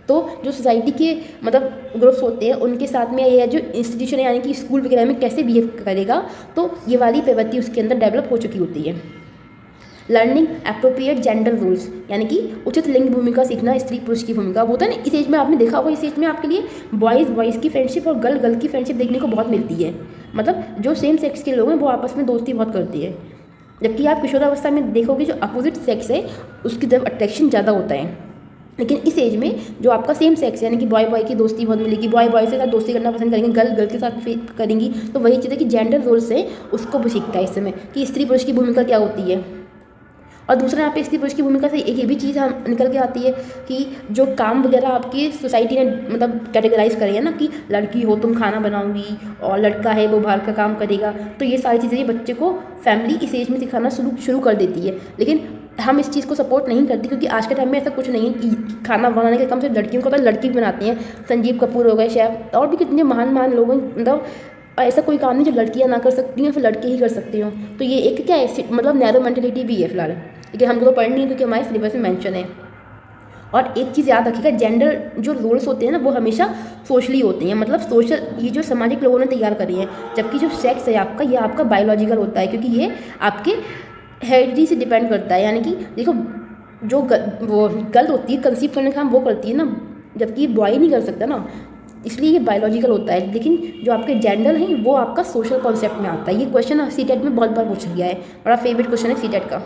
S1: तो जो सोसाइटी के मतलब ग्रुप्स होते हैं उनके साथ में ये जो इंस्टीट्यूशन है यानी कि स्कूल वगैरह में कैसे बिहेव करेगा, तो ये वाली प्रवृत्ति उसके अंदर डेवलप हो चुकी होती है। लर्निंग एप्रोप्रिएट जेंडर रूल्स, यानी कि उचित लिंग भूमिका सीखना, स्त्री पुरुष की भूमिका होता है ना। इस एज में आपने देखा होगा, इस एज में आपके लिए बॉयज़ की फ्रेंडशिप और गर्ल की फ्रेंडशिप देखने को बहुत मिलती है। मतलब जो सेम सेक्स के लोग हैं वो आपस में दोस्ती बहुत करती है, जबकि आप किशोरावस्था में देखोगे जो अपोजिट सेक्स है उसकी तरफ अट्रैक्शन ज़्यादा होता है। लेकिन इस एज में जो आपका सेम सेक्स है यानी कि बॉय की दोस्ती बहुत मिलेगी, बॉय से साथ दोस्ती करना पसंद करेंगे, गर्ल के साथ करेंगी। तो वही चीज़ है कि जेंडर रोल्स है उसको भी सीखता है इस समय कि स्त्री पुरुष की भूमिका क्या होती है। और दूसरा यहाँ पे स्त्री पुरुष की भूमिका से एक ये भी चीज़ हम निकल के आती है कि जो काम वगैरह आपकी सोसाइटी ने मतलब कैटेगराइज करे है ना, कि लड़की हो तुम खाना बनाओगी और लड़का है वो बाहर का काम करेगा। तो ये सारी चीज़ें ये बच्चे को फैमिली इस एज में सिखाना शुरू कर देती है। लेकिन हम इस चीज़ को सपोर्ट नहीं करते, क्योंकि आज के टाइम में ऐसा कुछ नहीं है कि खाना बनाने का काम सिर्फ लड़कियों को, तो लड़की भी बनाती हैं। संजीव कपूर हो गए शेफ, और भी कितने महान लोग हैं। मतलब ऐसा कोई काम नहीं जो लड़कियां ना कर सकती हैं, फिर लड़के ही कर सकते हो। तो ये एक क्या है मतलब नैरो मेंटेलिटी भी है फिलहाल, लेकिन हमको तो पढ़नी है क्योंकि हमारे सिलेबस में मेंशन है। और एक चीज़ याद रखिएगा, जेंडर जो रोल्स होते हैं ना वो हमेशा सोशली होते हैं, मतलब सोशल, ये जो सामाजिक लोगों ने तैयार करी है। जबकि जो सेक्स है आपका, ये आपका बायोलॉजिकल होता है, क्योंकि ये आपके हेरिडिटी से डिपेंड करता है। यानी कि देखो जो वो गर्ल होती है कंसीव करने का काम वो करती है ना, जबकि बॉय नहीं कर सकता ना, इसलिए ये बायोलॉजिकल होता है। लेकिन जो आपके जेंडर हैं वो आपका सोशल कॉन्सेप्ट में आता है। ये क्वेश्चन सीटेट में बहुत बार पूछा गया है, बड़ा फेवरेट क्वेश्चन है सीटेट का।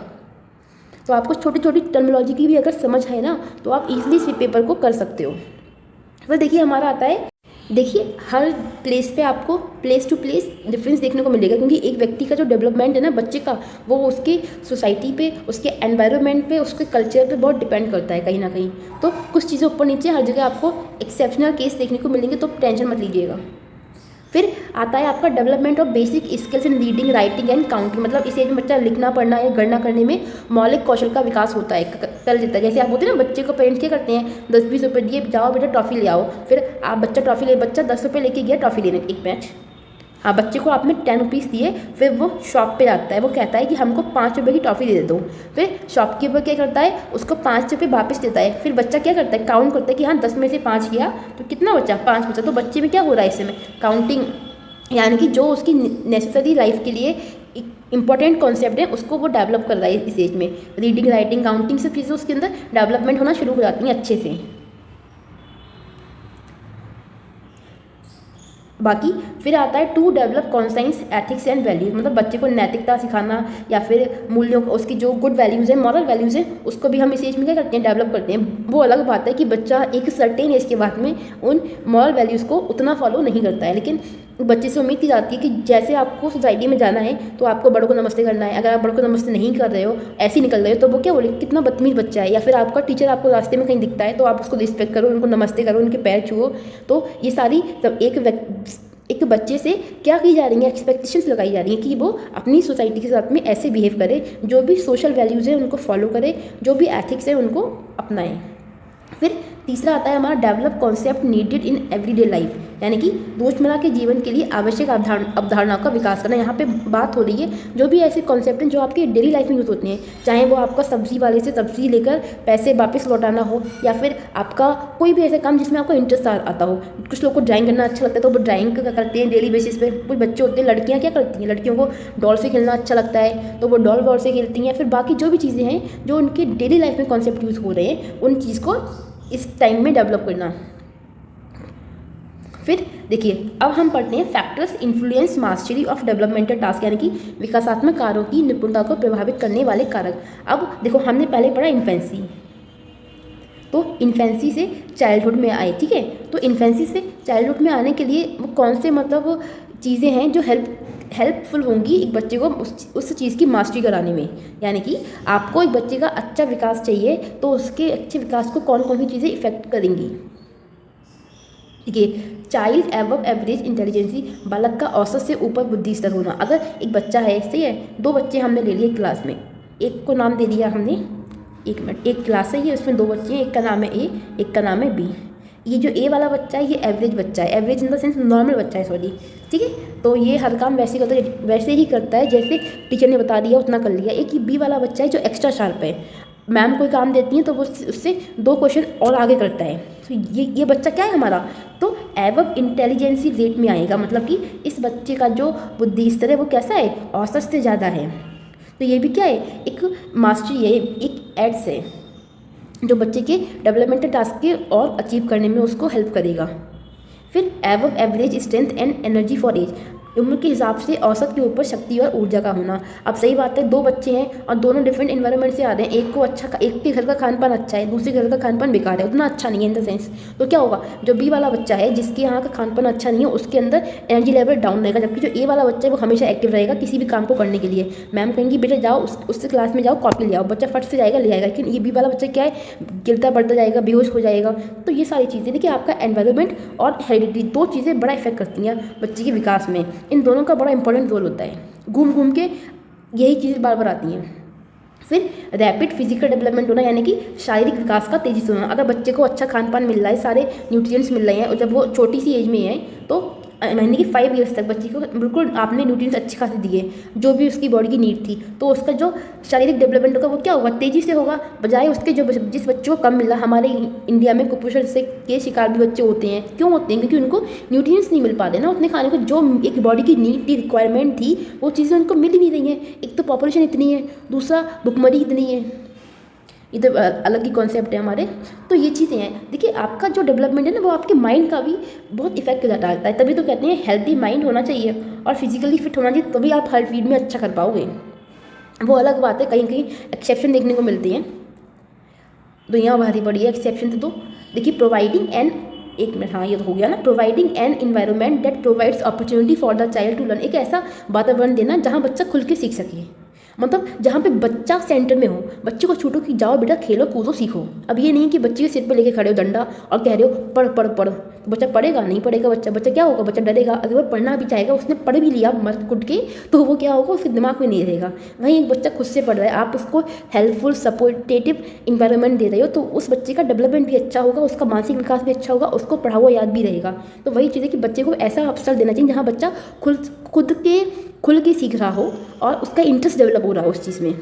S1: तो आपको छोटी छोटी टर्मिनोलॉजी की भी अगर समझ है ना तो आप इजीली इस पेपर को कर सकते हो। फिर देखिए हमारा आता है, देखिए हर प्लेस पे आपको प्लेस टू प्लेस डिफरेंस देखने को मिलेगा, क्योंकि एक व्यक्ति का जो डेवलपमेंट है ना बच्चे का, वो उसकी सोसाइटी पे, उसके एनवायरनमेंट पे, उसके कल्चर पे बहुत डिपेंड करता है कहीं ना कहीं। तो कुछ चीज़ें ऊपर नीचे हर जगह आपको एक्सेप्शनल केस देखने को मिलेंगे, तो टेंशन मत लीजिएगा। फिर आता है आपका development of basic skills in reading, writing and counting, मतलब इस एज में बच्चा लिखना पढ़ना या गणना करने में मौलिक कौशल का विकास होता है, कर लेता है। जैसे आप होते हैं ना, बच्चे को पेरेंट्स क्या करते हैं, 10-20 रुपये दिए, जाओ बेटा टॉफ़ी ले आओ। फिर आप बच्चा 10 रुपये लेके गया टॉफ़ी लेने एक मैच, हाँ बच्चे को आपने 10 रुपीज़ दिए, फिर वो शॉप पे जाता है, वो कहता है कि हमको 5 रुपये की टॉफ़ी दे दो। फिर शॉपकीपर क्या करता है, उसको 5 रुपये वापस देता है। फिर बच्चा क्या करता है, काउंट करता है कि हाँ 10 में से 5 किया तो कितना बचा, 5 बचा। तो बच्चे में क्या हो रहा है इस समय, काउंटिंग, यानी कि जो उसकी नेसेसरी लाइफ के लिए इंपॉर्टेंट कॉन्सेप्ट है उसको वो डेवलप कर रहा है इस एज में। रीडिंग, राइटिंग, काउंटिंग सब चीज़ें उसके अंदर डेवलपमेंट होना शुरू हो जाती हैं अच्छे से। बाकी फिर आता है to develop conscience, ethics and values, मतलब बच्चे को नैतिकता सिखाना या फिर मूल्यों, उसकी जो गुड वैल्यूज़ हैं, मॉरल वैल्यूज़ हैं, उसको भी हम इस एज में क्या करते हैं, डेवलप करते हैं। वो अलग बात है कि बच्चा एक सर्टेन एज के बाद में उन मॉरल वैल्यूज़ को उतना फॉलो नहीं करता है, लेकिन बच्चे से उम्मीद की जाती है कि जैसे आपको सोसाइटी में जाना है तो आपको बड़ों को नमस्ते करना है। अगर आप बड़ों को नमस्ते नहीं कर रहे हो, ऐसे ही निकल रहे हो, तो वो क्या बोले कितना बदतमीज बच्चा है। या फिर आपका टीचर आपको रास्ते में कहीं दिखता है तो आप उसको रिस्पेक्ट करो, उनको नमस्ते करो, उनके पैर छुओ। तो ये सारी तब एक बच्चे से क्या की जा रही है, एक्सपेक्टेशंस लगाई जा रही हैं कि वो अपनी सोसाइटी के साथ में ऐसे बिहेव करे, जो भी सोशल वैल्यूज़ हैं उनको फॉलो करे, जो भी एथिक्स है उनको अपनाएं। फिर तीसरा आता है हमारा develop concept needed in everyday life, यानी कि रोजमर्रा के जीवन के लिए आवश्यक अवधारणाओं का विकास करना। यहाँ पे बात हो रही है जो भी ऐसे कॉन्सेप्ट हैं जो आपके डेली लाइफ में यूज़ होते हैं, चाहे वो आपका सब्जी वाले से सब्जी लेकर पैसे वापस लौटाना हो, या फिर आपका कोई भी ऐसा काम जिसमें आपको इंटरेस्ट आता हो। कुछ लोग को ड्राइंग करना अच्छा लगता है तो वो ड्राइंग करते हैं डेली बेसिस पे। कुछ बच्चे होते हैं, लड़कियाँ क्या करती हैं, लड़कियों को डॉल से खेलना अच्छा लगता है तो वो डॉल से खेलती हैं। फिर बाकी जो भी चीज़ें हैं जो उनके डेली लाइफ में कॉन्सेप्ट यूज़ हो रहे हैं, उन चीज़ को इस टाइम में डेवलप करना। फिर देखिए अब हम पढ़ते हैं factors influence mastery of developmental task, यानी कि विकासात्मक कार्यों की निपुणता को प्रभावित करने वाले कारक। अब देखो हमने पहले पढ़ा इन्फेंसी, तो इन्फेंसी से चाइल्डहुड में आए, ठीक है। तो इन्फेंसी से चाइल्डहुड में आने के लिए वो कौन से मतलब चीज़ें हैं जो हेल्पफुल होंगी एक बच्चे को उस चीज़ की मास्टरी कराने में। यानी कि आपको एक बच्चे का अच्छा विकास चाहिए तो उसके अच्छे विकास को कौन कौन सी चीज़ें इफेक्ट करेंगी। देखिए, चाइल्ड एबव एवरेज इंटेलिजेंसी, बालक का औसत से ऊपर बुद्धि स्तर होना। अगर एक बच्चा है, सही है, दो बच्चे हमने ले लिए क्लास में, एक को नाम दे दिया हमने, एक मिनट, एक क्लास है ये, उसमें दो बच्चे हैं, एक का नाम है ए, एक का नाम है बी। ये जो ए वाला बच्चा है ये एवरेज बच्चा है, average in the sense normal बच्चा है, सॉरी, ठीक है। तो ये हर काम वैसे ही करता है जैसे टीचर ने बता दिया उतना कर लिया। एक ही बी वाला बच्चा है जो एक्स्ट्रा शार्प है, मैम कोई काम देती है तो वो उससे 2 क्वेश्चन और आगे करता है। तो ये बच्चा क्या है हमारा, तो एबव इंटेलिजेंसी रेट में आएगा, मतलब कि इस बच्चे का जो बुद्धि स्तर है वो कैसा है, औसत से ज़्यादा है। तो ये भी क्या है, एक मास्टरी है, एक एड्स है जो बच्चे के डेवलपमेंटल टास्क के और अचीव करने में उसको हेल्प करेगा। फिर above average strength and energy for age, उम्र के हिसाब से औसत के ऊपर शक्ति और ऊर्जा का होना। अब सही बात है, दो बच्चे हैं और दोनों डिफरेंट इन्वायरमेंट से आ रहे हैं, एक के घर का खान पान अच्छा है, दूसरे घर का खान पान बेकार है, उतना अच्छा नहीं है इन द सेंस। तो क्या होगा, जो बी वाला बच्चा है जिसके यहाँ का खान पान अच्छा नहीं है उसके अंदर एनर्जी लेवल डाउन रहेगा, जबकि जो ए वाला बच्चा है वो हमेशा एक्टिव रहेगा किसी भी काम को करने के लिए। मैम कहेंगी बेटा जाओ उससे क्लास में जाओ, कॉपी ले आओ, बच्चा फट से जाएगा ले आएगा। लेकिन ये बी वाला बच्चा क्या है, गिरता पड़ता जाएगा, बेहोश हो जाएगा। तो ये सारी चीज़ें देखिए, आपका एनवायरनमेंट और हेरिडिटी 2 चीज़ें बड़ा इफेक्ट करती हैं बच्चे के विकास में। इन दोनों का बड़ा इंपॉर्टेंट रोल होता है, घूम घूम के यही चीज़ बार बार आती हैं। फिर रैपिड फिजिकल डेवलपमेंट होना, यानी कि शारीरिक विकास का तेजी से होना। अगर बच्चे को अच्छा खान पान मिल रहा है, सारे न्यूट्रिएंट्स मिल रहे हैं और जब वो छोटी सी एज में है तो महीने की 5 ईयर्स तक बच्चे को बिल्कुल आपने न्यूट्रिएंट्स अच्छे खासे दिए जो भी उसकी बॉडी की नीड थी, तो उसका जो शारीरिक डेवलपमेंट होगा वो क्या होगा, तेज़ी से होगा, बजाय उसके जो जिस बच्चों को कम मिल रहा। हमारे इंडिया में कुपोषण से के शिकार भी बच्चे होते हैं, क्यों होते हैं, क्योंकि उनको न्यूट्रिएंट्स नहीं मिल पाते ना उतने खाने को, जो एक बॉडी की नीड थी, रिक्वायरमेंट थी, वो चीज़ें उनको मिल ही नहीं रही हैं। एक तो पॉपुलेशन इतनी है, दूसरा भुखमरी इतनी है, ये तो अलग ही कॉन्सेप्ट है हमारे। तो ये चीज़ें हैं, देखिए आपका जो डेवलपमेंट है ना वो आपके माइंड का भी बहुत इफेक्ट डालता है। तभी तो कहते हैं हेल्दी माइंड होना चाहिए और फिजिकली फिट होना चाहिए, तभी आप हर फील्ड में अच्छा कर पाओगे। वो अलग बात है, कहीं कहीं एक्सेप्शन देखने को मिलती हैं, दुनिया भारी पड़ी है एक्सेप्शन। तो देखिए प्रोवाइडिंग एन, एक मिनट, हाँ ये तो हो गया ना, providing an environment that provides opportunity for the child to learn, एक ऐसा वातावरण देना जहाँ बच्चा खुल के सीख सके, मतलब जहाँ पे बच्चा सेंटर में हो, बच्चे को छूटो कि जाओ बेटा खेलो कूदो सीखो। अब ये नहीं कि बच्चे के सिर पे लेके खड़े हो डंडा और कह रहे हो पढ़ पढ़ पढ़, तो बच्चा पढ़ेगा नहीं, पढ़ेगा बच्चा क्या होगा, बच्चा डरेगा। अगर वो पढ़ना भी चाहेगा, उसने पढ़ भी लिया मर कुट के, तो वो क्या होगा, उसके दिमाग में नहीं रहेगा। वहीं एक बच्चा खुद से पढ़ रहा है, आप उसको हेल्पफुल सपोर्टेटिव इन्वायरमेंट दे रहे हो, तो उस बच्चे का डेवलपमेंट भी अच्छा होगा, उसका मानसिक विकास भी अच्छा होगा, उसको पढ़ा हुआ याद भी रहेगा। तो वही चीज़ है कि बच्चे को ऐसा अवसर देना चाहिए जहाँ बच्चा खुल के सीख रहा हो और उसका इंटरेस्ट डेवलप हो रहा हो उस चीज़ में।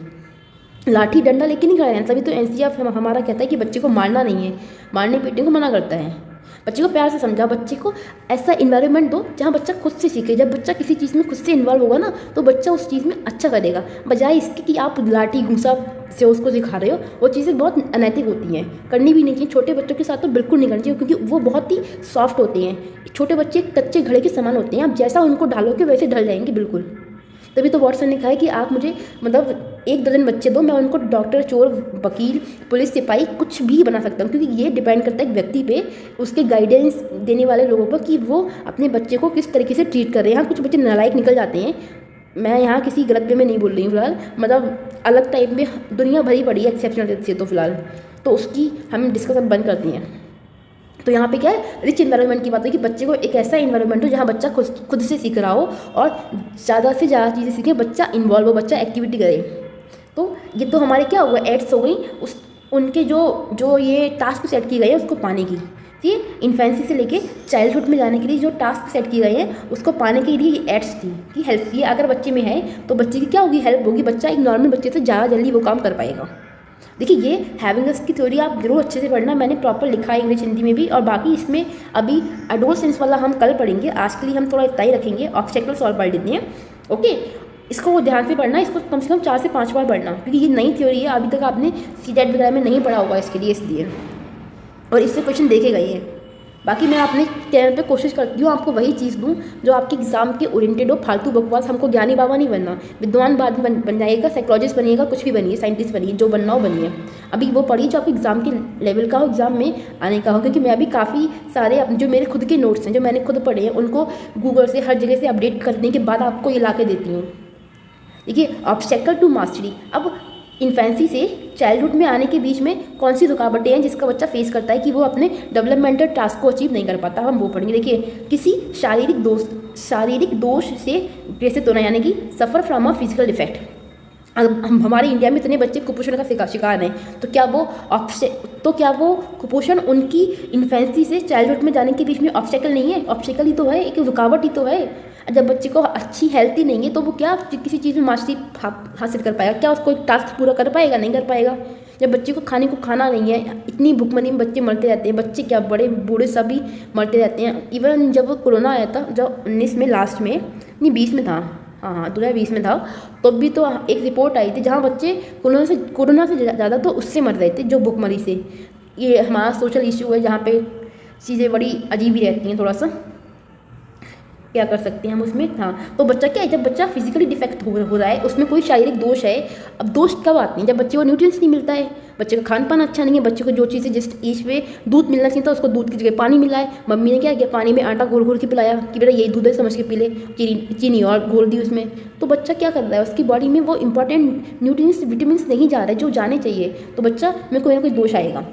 S1: लाठी डंडा लेके नहीं खड़ा रहना, तभी तो एनसीईआरटी हमारा कहता है कि बच्चे को मारना नहीं है, मारने पीटने को मना करता है। बच्चे को प्यार से समझा, बच्चे को ऐसा इन्वायरमेंट दो जहाँ बच्चा खुद से सीखे। जब बच्चा किसी चीज़ में खुद से इन्वॉल्व होगा ना, तो बच्चा उस चीज़ में अच्छा करेगा, बजाय इसके कि आप लाठी घूसा से उसको सिखा रहे हो। वो चीज़ें बहुत अनैतिक होती हैं, करनी भी नहीं चाहिए। छोटे बच्चों के साथ तो बिल्कुल नहीं करनी चाहिए, क्योंकि वो बहुत ही सॉफ्ट होते हैं। छोटे बच्चे कच्चे घड़े के समान होते हैं, आप जैसा उनको डालोगे वैसे ढल जाएंगे बिल्कुल। तभी तो वॉटसन ने कहा है कि आप मुझे मतलब 1 दर्जन बच्चे दो, मैं उनको डॉक्टर, चोर, वकील, पुलिस, सिपाही कुछ भी बना सकता हूँ, क्योंकि ये डिपेंड करता है एक व्यक्ति पे, उसके गाइडेंस देने वाले लोगों पर, कि वो अपने बच्चे को किस तरीके से ट्रीट कर रहे हैं। हाँ, कुछ बच्चे नालायक निकल जाते हैं, मैं यहाँ किसी गलत वे में नहीं बोल रही हूँ फिलहाल, मतलब अलग टाइप में दुनिया भरी पड़ी है एक्सेप्शनल से, तो फिलहाल तो उसकी हम डिस्कशन बंद करते हैं। तो यहाँ पे क्या है, रिच इन्वायरमेंट की बात है कि बच्चे को एक ऐसा इन्वायरमेंट हो जहाँ बच्चा खुद से सीख रहा हो और ज़्यादा से ज़्यादा चीज़ें सीखे, बच्चा इन्वॉल्व हो, बच्चा एक्टिविटी करे। तो ये तो हमारे क्या हुआ, एड्स हो गई उनके जो ये टास्क सेट किए गए हैं उसको पाने की। ये इन्फेंसी से लेके चाइल्डहुड में जाने के लिए जो टास्क सेट किए गए हैं उसको पाने के लिए ये एड्स थी कि हेल्प, ये अगर बच्चे में है तो बच्चे की क्या होगी, हेल्प होगी, बच्चा एक नॉर्मल बच्चे से ज़्यादा जल्दी वो काम कर पाएगा। देखिए ये हैविंगस की थ्योरी आप जरूर अच्छे से पढ़ना, मैंने प्रॉपर लिखा है इंग्लिश हिंदी में भी, और बाकी इसमें अभी एडोलसेंस वाला हम कल पढ़ेंगे। आज के लिए हम थोड़ा इतना ही रखेंगे, ऑब्स्टेकल सॉल्व पढ़ लेते हैं, ओके। इसको ध्यान से पढ़ना, इसको कम से कम 4 से 5 बार पढ़ना, क्योंकि ये नई थ्योरी है, अभी तक आपने सीटेट वगैरह में नहीं पढ़ा होगा इसके लिए, इसलिए, और इससे क्वेश्चन देखे गए हैं। बाकी मैं अपने चैनल पे कोशिश करती हूँ आपको वही चीज़ दूँ जो आपके एग्ज़ाम के ओरिएंटेड हो। फालतू बकवास, हमको ज्ञानी बाबा नहीं बनना, विद्वान बाद में बन जाइएगा, साइकोलॉजिस्ट बनिएगा, कुछ भी बनिए, साइंटिस्ट बनिए, जो बनना हो बनिए। अभी वो पढ़िए जो आपके एग्ज़ाम के लेवल का हो, एग्ज़ाम में आने का हो। क्योंकि मैं अभी काफ़ी सारे जो मेरे खुद के नोट्स हैं, जो मैंने खुद पढ़े हैं, उनको गूगल से हर जगह से अपडेट करने के बाद आपको ये ला के देती हूँ। देखिए, ऑब्स्टेकल टू मास्टरी। अब इन्फेंसी से चाइल्डहुड में आने के बीच में कौन सी रुकावटें हैं जिसका बच्चा फेस करता है कि वो अपने डेवलपमेंटल टास्क को अचीव नहीं कर पाता, हम वो पढ़ेंगे। देखिए, किसी शारीरिक दोष से ग्रसित होना, यानी कि suffer from a physical defect. हम हमारे इंडिया में इतने बच्चे कुपोषण का शिकार हैं, तो क्या वो कुपोषण उनकी इन्फेंसी से चाइल्डहुड में जाने के बीच में ऑब्स्टेकल नहीं है? ऑब्स्टेकल ही तो है, एक रुकावट ही तो है। जब बच्चे को अच्छी हेल्थ ही नहीं है तो वो क्या किसी चीज़ में मास्टरी हासिल कर पाएगा? क्या उसको टास्क पूरा कर पाएगा? नहीं कर पाएगा। जब बच्चे को खाना नहीं है, इतनी भूखमरी में बच्चे मरते रहते हैं, बच्चे क्या बड़े बूढ़े सभी मरते रहते हैं। इवन जब कोरोना आया था, जब 19 में लास्ट में, नहीं 20 में था, हाँ 2020 में था, तब भी तो एक रिपोर्ट आई थी जहाँ बच्चे कोरोना से ज़्यादा तो उससे मर रहे थे, जो भूखमरी से। ये हमारा सोशल इशू है जहाँ पे चीज़ें बड़ी अजीब ही रहती हैं, थोड़ा सा क्या कर सकते हैं हम उसमें। हाँ, तो बच्चा क्या है, जब बच्चा फिजिकली डिफेक्ट हो रहा है, उसमें कोई शारीरिक दोष है। अब दोष कब आते हैं? जब बच्चे को न्यूट्रिएंट्स नहीं मिलता है, बच्चे का खान पान अच्छा नहीं है, बच्चे को जो चीज़ें जिस एज पे दूध मिलना चाहिए था उसको दूध की जगह पानी मिला है। मम्मी ने क्या किया, पानी में आटा घोल के पिलाया कि बेटा यही दूध है, समझ के पी ले, चीनी और घोल दी उसमें। तो बच्चा क्या कर रहा है, उसकी बॉडी में वो इंपॉर्टेंट न्यूट्रिएंट्स विटामिन नहीं जा रहे जो जाने चाहिए, तो बच्चा में कोई ना कोई दोष आएगा।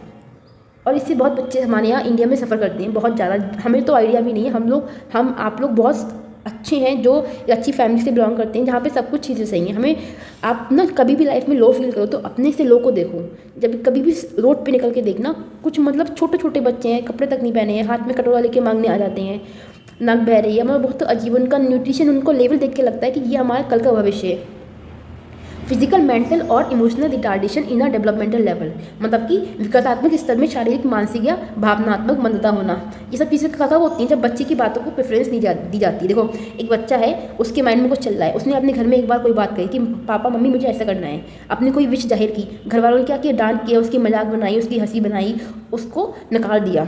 S1: और इससे बहुत बच्चे हमारे यहाँ इंडिया में सफ़र करते हैं, बहुत ज़्यादा। हमें तो आइडिया भी नहीं है। आप लोग बहुत अच्छे हैं जो अच्छी फैमिली से बिलोंग करते हैं, जहाँ पे सब कुछ चीज़ें सही हैं। हमें आप ना कभी भी लाइफ में लो फील करो तो अपने से लो को देखो। जब कभी भी रोड पे निकल के देखना, कुछ मतलब छोटे छोटे बच्चे हैं, कपड़े तक नहीं पहने हैं, हाथ में कटोरा लेके मांगने आ जाते हैं, नाक बह रही है, मतलब बहुत अजीब। उनका न्यूट्रिशन, उनको लेवल देख के लगता है कि ये हमारा कल का भविष्य है। फिजिकल, मेंटल और emotional retardation in a developmental level, मतलब कि विकासात्मक स्तर में शारीरिक, मानसिक या भावनात्मक मंदता होना। ये सब चीज़ें कब होती हैं? जब बच्चे की बातों को प्रेफरेंस दी जाती है। देखो, एक बच्चा है, उसके माइंड में कुछ चल रहा है, उसने अपने घर में एक बार कोई बात कही कि पापा मम्मी मुझे ऐसा करना है, अपने कोई विश जाहिर की, घर वालों ने क्या किया, डांट किया, उसकी मजाक बनाई, उसकी हंसी बनाई, उसको नकार दिया,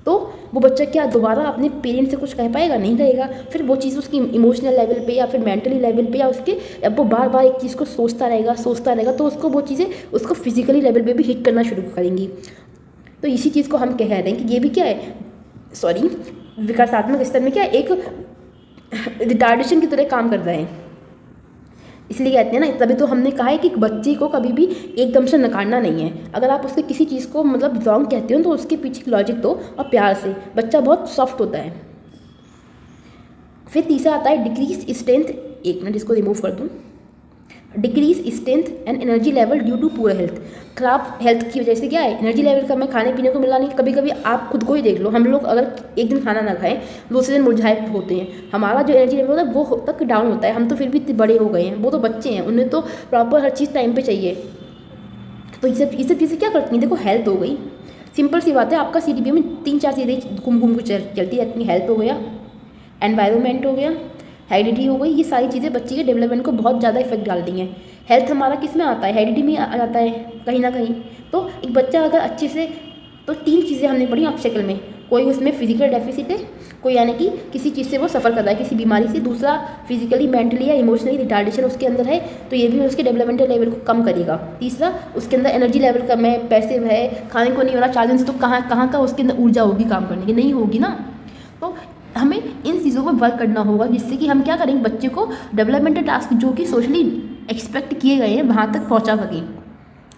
S1: तो वो बच्चा क्या दोबारा अपने पेरेंट्स से कुछ कह पाएगा? नहीं कहेगा। फिर वो चीज़ उसकी इमोशनल लेवल पे या फिर मेंटली लेवल पे या उसके, अब वो बार बार एक चीज़ को सोचता रहेगा, तो उसको वो चीज़ें उसको फिजिकली लेवल पे भी हिट करना शुरू करेंगी। तो इसी चीज़ को हम कह रहे हैं कि ये भी क्या है, विकासात्मक स्तर में क्या है, एक रिटार्डेशन की तरह काम कर रहे हैं। इसलिए कहते हैं ना, तभी तो हमने कहा है कि बच्चे को कभी भी एकदम से नकारना नहीं है। अगर आप उसके किसी चीज़ को मतलब रॉन्ग कहते हो तो उसके पीछे लॉजिक दो और प्यार से। बच्चा बहुत सॉफ्ट होता है। फिर तीसरा आता है डिक्रीज स्ट्रेंथ। एक मिनट, इसको रिमूव कर दूँ। Decrease strength and energy level due to poor health. खराब हेल्थ की वजह से क्या है, एनर्जी लेवल का हमें खाने पीने को मिला नहीं। कभी कभी आप खुद को ही देख लो, हम लोग अगर एक दिन खाना ना खाएं, दूसरे दिन मुरझाए होते हैं। हमारा जो एनर्जी लेवल होता है वो तक डाउन होता है। हम तो फिर भी इतने बड़े हो गए हैं, वो तो बच्चे हैं, उन्हें तो प्रॉपर हर चीज़ टाइम पर चाहिए। तो ये सब चीज़ें क्या करती हैं? देखो, हेल्थ हो गई, सिंपल सी बात है, आपका CDP में 3-4 चीज़ें घूम के चलती रहती हैं। हेल्थ हो गया, एनवायरनमेंट हो गया, हेरिडिटी हो गई। ये सारी चीज़ें बच्चे के डेवलपमेंट को बहुत ज़्यादा इफेक्ट डालती हैं। हेल्थ हमारा किस में आता है? हेरिडिटी में आ जाता है कहीं ना कहीं। तो एक बच्चा अगर अच्छे से, तो 3 चीज़ें हमने पढ़ी ऑब्स्टेकल में। कोई उसमें फिजिकल डेफिसिट है, कोई यानी कि किसी चीज़ से वो सफ़र कर रहा है, किसी बीमारी से। दूसरा, फिजिकली, मेंटली या इमोशनली रिटार्डेशन उसके अंदर है, तो ये भी उसके डेवलपमेंटल लेवल को कम करेगा। तीसरा, उसके अंदर एनर्जी लेवल कम है, पैसे है, खाने को नहीं हो रहा, 4 दिन से, तो कहाँ का उसके अंदर ऊर्जा होगी काम करने की? नहीं होगी ना। तो हमें इन चीज़ों पर वर्क करना होगा, जिससे कि हम क्या करेंगे, बच्चे को डेवलपमेंटल टास्क जो कि सोशली एक्सपेक्ट किए गए हैं वहाँ तक पहुँचा सकें।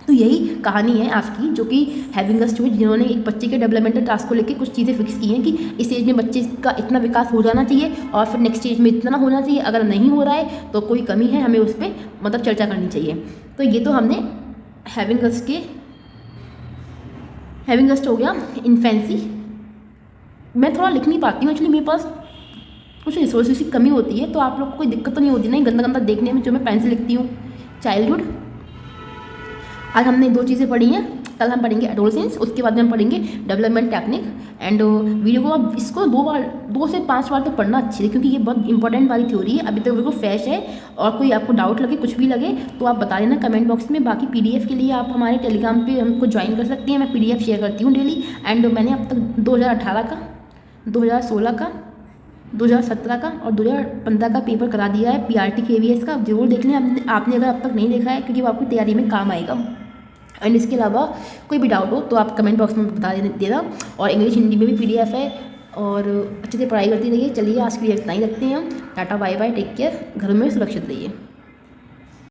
S1: तो यही कहानी है आज की, जो कि हैविंग अ स्टूडेंट, जिन्होंने एक बच्चे के डेवलपमेंटल टास्क को लेकर कुछ चीज़ें फिक्स की हैं कि इस एज में बच्चे का इतना विकास हो जाना चाहिए और फिर नेक्स्ट एज में इतना होना चाहिए। अगर नहीं हो रहा है तो कोई कमी है, हमें उस पर मतलब चर्चा करनी चाहिए। तो ये तो हमने हैविंग अस्ट हो गया, इन्फेंसी। मैं थोड़ा लिख नहीं पाती हूँ एक्चुअली, मेरे पास कुछ रिसोर्सेस की कमी होती है, तो आप लोग को कोई दिक्कत तो नहीं होती ना गंदा गंदा देखने में जो मैं पेन से लिखती हूँ। चाइल्डहुड, आज हमने 2 चीज़ें पढ़ी हैं, कल हम पढ़ेंगे एडोलसेंस, उसके बाद में हम पढ़ेंगे डेवलपमेंट टेक्निक। एंड वीडियो को आप इसको 2 से 5 बार तो पढ़ना अच्छे से, क्योंकि ये बहुत इंपॉर्टेंट वाली थ्योरी है, अभी तक बिल्कुल फ्रेश है। और कोई आपको डाउट लगे, कुछ भी लगे तो आप बता देना कमेंट बॉक्स में। बाकी PDF के लिए आप हमारे टेलीग्राम पे हमको ज्वाइन कर सकती हैं, मैं PDF शेयर करती हूँ डेली। एंड मैंने अब तक 2018 का, 2016 का, 2017 का और 2015 का पेपर करा दिया है PRT KVS का। जरूर देख लें आपने अगर अब तक नहीं देखा है, क्योंकि वो आपकी तैयारी में काम आएगा। एंड इसके अलावा कोई भी डाउट हो तो आप कमेंट बॉक्स में बता देना। और इंग्लिश हिंदी में भी PDF है, और अच्छे से पढ़ाई करती रहिए। चलिए आज के लिए इतना ही रखते हैं हम। Tata bye bye, take care, घर में सुरक्षित रहिए।